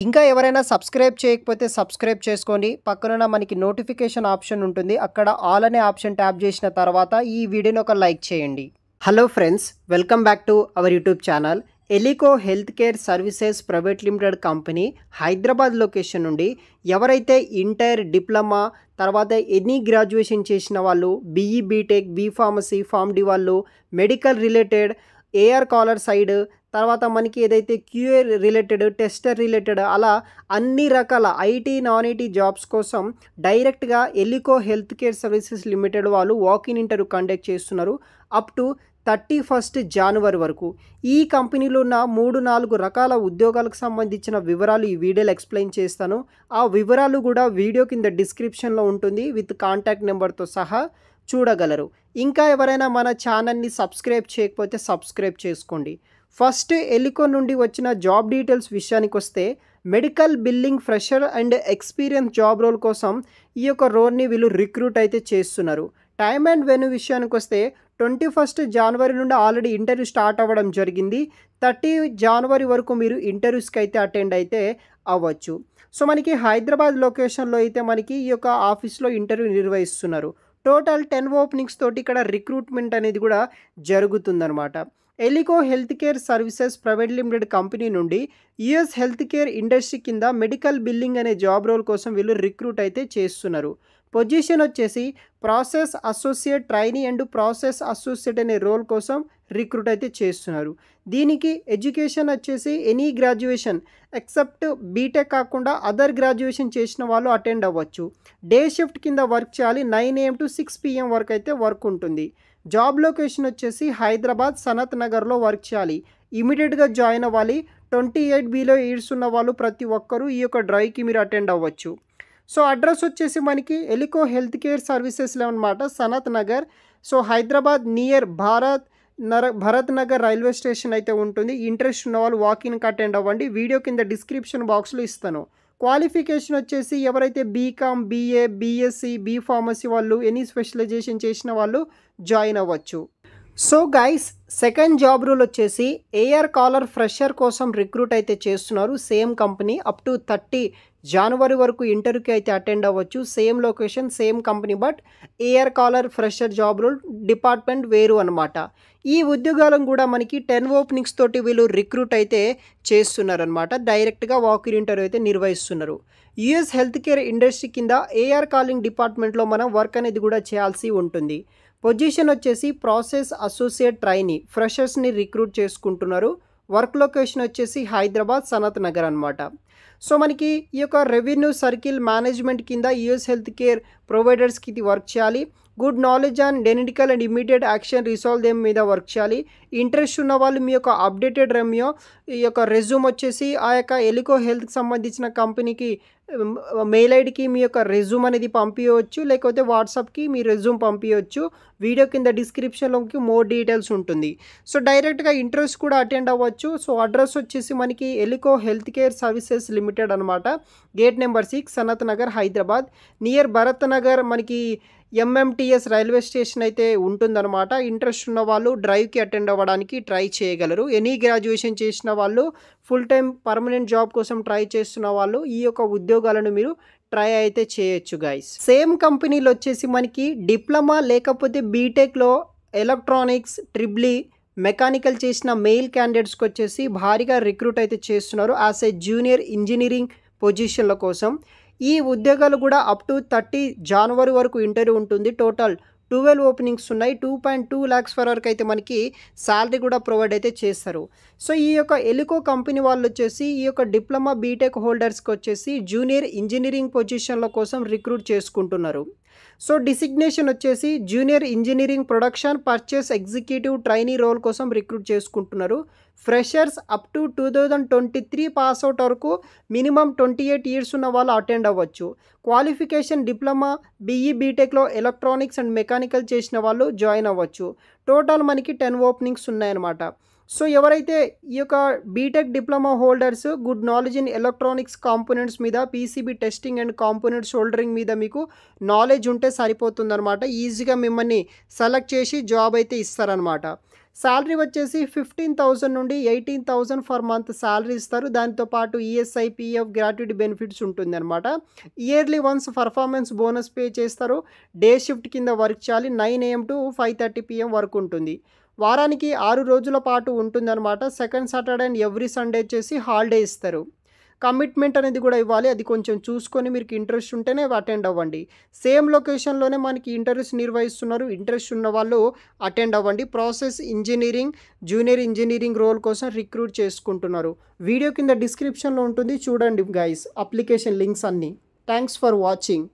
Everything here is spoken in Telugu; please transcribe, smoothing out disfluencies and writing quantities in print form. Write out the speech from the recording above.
ఇంకా ఎవరైనా సబ్స్క్రైబ్ చేయకపోతే సబ్స్క్రైబ్ చేసుకోండి. పక్కనున్న మనకి నోటిఫికేషన్ ఆప్షన్ ఉంటుంది. అక్కడ ఆల్ అనే ఆప్షన్ ట్యాప్ చేసిన తర్వాత ఈ వీడియోని ఒక లైక్ చేయండి. Hello friends, welcome back to our YouTube channel. Elico health care services private limited company Hyderabad location నుండి ఎవరైతే ఇంటర్, డిప్లొమా తర్వాత ఎనీ గ్రాడ్యుయేషన్ చేసిన వాళ్ళు, BE, BTech, B pharmacy, pharm D వాళ్ళు, medical related, AR caller side, తర్వాత మనకి ఏదైతే క్యూఏ రిలేటెడ్, టెస్టర్ రిలేటెడ్, అలా అన్ని రకాల ఐటీ, నాన్ ఐటీ జాబ్స్ కోసం డైరెక్ట్గా Elico health care services limited వాళ్ళు వాకిన్ ఇంటర్వ్యూ కండక్ట్ చేస్తున్నారు. అప్ టు 31 జనవరి వరకు. ఈ కంపెనీలో ఉన్న 3-4 రకాల ఉద్యోగాలకు సంబంధించిన వివరాలు ఈ వీడియోలో ఎక్స్ప్లెయిన్ చేస్తాను. ఆ వివరాలు కూడా వీడియో కింద డిస్క్రిప్షన్లో ఉంటుంది విత్ కాంటాక్ట్ నెంబర్తో సహా చూడగలరు. ఇంకా ఎవరైనా మన ఛానల్ని సబ్స్క్రైబ్ చేయకపోతే సబ్స్క్రైబ్ చేసుకోండి. ఫస్ట్ ఎలికో నుండి వచ్చిన జాబ్ డీటెయిల్స్ విషయానికి వస్తే, medical billing fresher and experience job role కోసం ఈ యొక్క రోల్ని వీళ్ళు రిక్రూట్ అయితే చేస్తున్నారు. టైమ్ అండ్ వెన్యూ విషయానికి వస్తే 21 జనవరి నుండి ఆల్రెడీ ఇంటర్వ్యూ స్టార్ట్ అవ్వడం జరిగింది. 30 జనవరి వరకు మీరు ఇంటర్వ్యూస్కి అయితే అటెండ్ అయితే అవ్వచ్చు. సో మనకి హైదరాబాద్ లొకేషన్లో అయితే మనకి ఈ యొక్క ఆఫీస్లో ఇంటర్వ్యూ నిర్వహిస్తున్నారు. టోటల్ 10 ఓపెనింగ్స్ తోటి ఇక్కడ రిక్రూట్మెంట్ అనేది కూడా జరుగుతుందన్నమాట. Elico health care services private limited company నుండి యుఎస్ హెల్త్ కేర్ ఇండస్ట్రీ కింద మెడికల్ బిల్లింగ్ అనే జాబ్ రోల్ కోసం వీళ్ళు రిక్రూట్ అయితే చేస్తున్నారు. పొజిషన్ వచ్చేసి process associate trainee and process associate అనే రోల్ కోసం రిక్రూట్ అయితే చేస్తున్నారు. దీనికి ఎడ్యుకేషన్ వచ్చేసి ఎనీ గ్రాడ్యుయేషన్ ఎక్సెప్ట్ బీటెక్ కాకుండా అదర్ గ్రాడ్యుయేషన్ చేసిన వాళ్ళు అటెండ్ అవ్వచ్చు. డే షిఫ్ట్ కింద వర్క్ చేయాలి. 9 AM to 6 PM వరకు అయితే వర్క్ ఉంటుంది. జాబ్ లొకేషన్ వచ్చేసి హైదరాబాద్ సనత్ నగర్లో వర్క్ చేయాలి. ఇమీడియట్గా జాయిన్ అవ్వాలి. 28 బిలో ఇయర్స్ ఉన్న వాళ్ళు ప్రతి ఒక్కరూ ఈ యొక్క డ్రైవ్కి మీరు అటెండ్ అవ్వచ్చు. సో అడ్రస్ వచ్చేసి మనకి ఎలికో హెల్త్ కేర్ సర్వీసెస్లో అనమాట, Sanath Nagar. So Hyderabad near Bharat Nagar railway station అయితే ఉంటుంది. ఇంట్రెస్ట్ ఉన్న వాళ్ళు వాకిన్కి అటెండ్ అవ్వండి. వీడియో కింద డిస్క్రిప్షన్ బాక్స్లో ఇస్తాను. క్వాలిఫికేషన్ వచ్చేసి ఎవరైతే BCom, BA, BSc, B pharmacy వాళ్ళు, ఎనీ స్పెషలైజేషన్ చేసిన వాళ్ళు జాయిన్ అవ్వచ్చు. So guys, second job role వచ్చేసి ఏఆర్ కాలర్ ఫ్రెషర్ కోసం రిక్రూట్ అయితే చేస్తున్నారు. Same company. అప్ టు 30 జనవరి వరకు ఇంటర్వ్యూకి అయితే అటెండ్ అవ్వచ్చు. Same location, same company, but AR caller fresher job role department వేరు అనమాట. ఈ ఉద్యోగాలను కూడా మనకి 10 ఓపెనింగ్స్ తోటి వీళ్ళు రిక్రూట్ అయితే చేస్తున్నారనమాట. డైరెక్ట్గా వాకిన్ ఇంటర్వ్యూ అయితే నిర్వహిస్తున్నారు. యుఎస్ హెల్త్ కేర్ ఇండస్ట్రీ కింద ఏఆర్ కాలింగ్ డిపార్ట్మెంట్లో మనం వర్క్ అనేది కూడా చేయాల్సి ఉంటుంది. పొజిషన్ వచ్చేసి ప్రాసెస్ అసోసియేట్ ట్రైనీ ఫ్రెషర్స్ని రిక్రూట్ చేసుకుంటున్నారు. వర్క్ లొకేషన్ వచ్చేసి హైదరాబాద్ సనత్ నగర్ అనమాట. సో మనకి ఈ యొక్క రెవెన్యూ సర్కిల్ మేనేజ్మెంట్ కింద యుఎస్ హెల్త్ కేర్ ప్రొవైడర్స్కి ఇది వర్క్ చేయాలి. Good knowledge and analytical and immediate action resolve them మీద వర్క్ చేయాలి. ఇంట్రెస్ట్ ఉన్న వాళ్ళు మీ యొక్క అప్డేటెడ్ ఈ యొక్క రెజ్యూమ్ వచ్చేసి ఆ యొక్క ఎలికో హెల్త్కి సంబంధించిన కంపెనీకి మెయిల్ ఐడికి మీ యొక్క రెజ్యూమ్ అనేది పంపించవచ్చు, లేకపోతే వాట్సాప్కి మీ రెజ్యూమ్ పంపించవచ్చు. వీడియో కింద డిస్క్రిప్షన్లోకి మోర్ డీటెయిల్స్ ఉంటుంది. సో డైరెక్ట్గా ఇంటర్వ్యూస్ కూడా అటెండ్ అవ్వచ్చు. సో అడ్రస్ వచ్చేసి మనకి Elico health care services limited అనమాట. Gate number 6, Sanath Nagar, Hyderabad. Near Bharat Nagar మనకి ఎంఎంటీఎస్ రైల్వే స్టేషన్ అయితే ఉంటుందన్నమాట. ఇంట్రెస్ట్ ఉన్న వాళ్ళు డ్రైవ్కి అటెండ్ అవ్వడానికి ట్రై చేయగలరు. ఎనీ గ్రాడ్యుయేషన్ చేసిన వాళ్ళు, ఫుల్ టైం పర్మనెంట్ జాబ్ కోసం ట్రై చేస్తున్న వాళ్ళు ఈ యొక్క ఉద్యోగాలను మీరు ట్రై అయితే చేయొచ్చు గైస్. సేమ్ కంపెనీలో వచ్చేసి మనకి డిప్లొమా లేకపోతే బీటెక్లో ఎలక్ట్రానిక్స్, ట్రిపుల్ ఈ, మెకానికల్ చేసిన మెయిల్ క్యాండిడేట్స్కి వచ్చేసి భారీగా రిక్రూట్ అయితే చేస్తున్నారు యాజ్ ఏ జూనియర్ ఇంజనీరింగ్ పొజిషన్ల కోసం. ఈ ఉద్యోగాలు కూడా అప్ టు 30 జనవరి వరకు ఇంటర్వ్యూ ఉంటుంది. టోటల్ 12 ఓపెనింగ్స్ ఉన్నాయి. 2.2 lakhs వరకు అయితే మనకి శాలరీ కూడా ప్రొవైడ్ అయితే చేస్తారు. సో ఈ యొక్క ఎలికో కంపెనీ వాళ్ళు వచ్చేసి ఈ యొక్క డిప్లొమా, బీటెక్ హోల్డర్స్కి వచ్చేసి జూనియర్ ఇంజనీరింగ్ పొజిషన్ల కోసం రిక్రూట్ చేసుకుంటున్నారు. సో డిసిగ్నేషన్ వచ్చేసి junior engineering production purchase executive trainee role కోసం రిక్రూట్ చేసుకుంటున్నారు. ఫ్రెషర్స్ అప్ టు 2023 పాస్అవుట్ వరకు మినిమం 28 ఇయర్స్ ఉన్న వాళ్ళు అటెండ్ అవ్వచ్చు. క్వాలిఫికేషన్ డిప్లొమా, బీఈ, బీటెక్లో ఎలక్ట్రానిక్స్ అండ్ మెకానికల్ చేసిన వాళ్ళు జాయిన్ అవ్వచ్చు. టోటల్ మనకి 10 ఓపెనింగ్స్ ఉన్నాయన్నమాట. సో ఎవరైతే ఈ యొక్క BTech diploma holders good knowledge in electronics components మీద, PCB testing and components soldering మీద మీకు నాలెడ్జ్ ఉంటే సరిపోతుందన్నమాట. ఈజీగా మిమ్మల్ని సెలెక్ట్ చేసి జాబ్ అయితే ఇస్తారనమాట. శాలరీ వచ్చేసి 15,000 నుండి 18,000 ఫర్ మంత్ శాలరీ ఇస్తారు. దాంతో పాటు ఈఎస్ఐ, పీఎఫ్, గ్రాట్యుటీ బెనిఫిట్స్ ఉంటుందన్నమాట. Yearly once performance bonus pay చేస్తారు. డే షిఫ్ట్ కింద వర్క్ చేయాలి. 9 AM to 5:30 PM వరకు ఉంటుంది. వారానికి 6 రోజుల పాటు ఉంటుందన్నమాట. Second Saturday and every Sunday వచ్చేసి హాలిడే ఇస్తారు. కమిట్మెంట్ అనేది కూడా ఇవ్వాలి. అది కొంచెం చూసుకొని మీకు ఇంట్రెస్ట్ ఉంటేనే అటెండ్ అవ్వండి. సేమ్ లొకేషన్లోనే మనకి ఇంటర్వ్యూస్ నిర్వహిస్తున్నారు. ఇంట్రెస్ట్ ఉన్న వాళ్ళు అటెండ్ అవ్వండి. Process engineering, junior engineering role కోసం రిక్రూట్ చేసుకుంటున్నారు. వీడియో కింద డిస్క్రిప్షన్లో ఉంటుంది, చూడండి గైస్ అప్లికేషన్ లింక్స్ అన్నీ. Thanks for watching.